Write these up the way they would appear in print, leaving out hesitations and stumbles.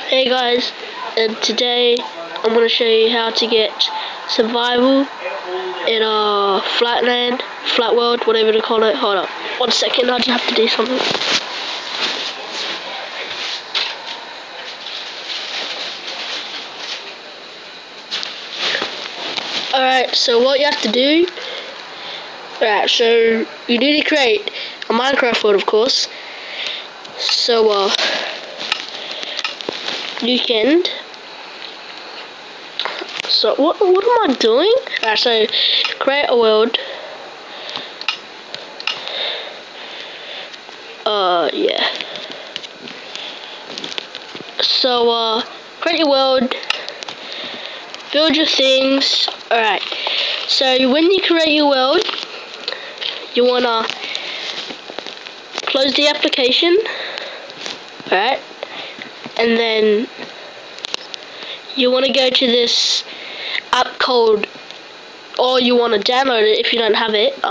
Hey guys, and today I'm going to show you how to get survival in a flatland, flat world, whatever to call it. Hold up, 1 second, I just have to do something. Alright, so what you have to do, so you need to create a Minecraft world, of course. So you can. So what am I doing? Alright, so create a world. Yeah. So create your world. Build your things. Alright. So when you create your world, you wanna close the application. Alright. And then you wanna go to this app called, or you wanna download it if you don't have it,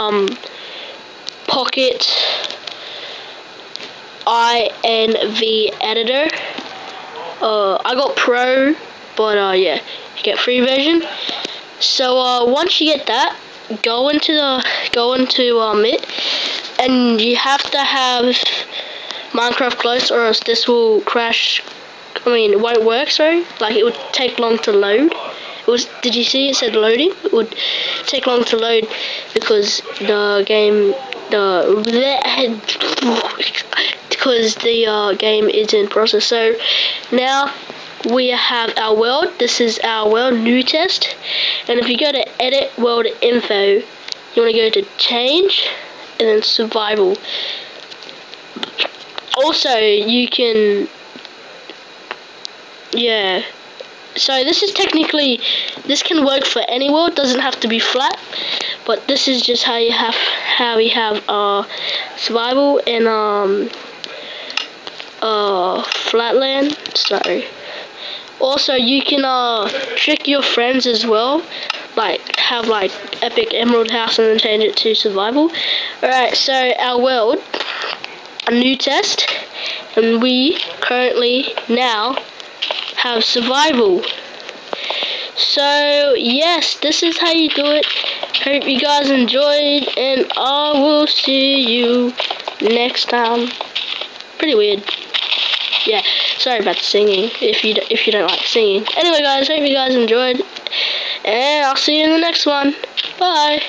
Pocket INV editor. I got Pro, but yeah, you get free version. So once you get that, go into it, and you have to have Minecraft closed, or else this will crash. I mean, it won't work. Sorry, like it would take long to load. Did you see it said loading? It would take long to load because the game is in process. So now we have our world. This is our world, new test. And if you go to edit world info, you want to go to change and then survival. Also, you can, yeah. So this is technically, this can work for any world. Doesn't have to be flat, but this is just how we have survival in flatland. Sorry. Also, you can trick your friends as well, like have like epic emerald house and then change it to survival. Alright, so our world, a new test, and we currently now have survival. So yes, this is how you do it. Hope you guys enjoyed, and I will see you next time. Pretty weird. Yeah, sorry about the singing, if you don't like singing. Anyway guys, hope you guys enjoyed, and I'll see you in the next one. Bye.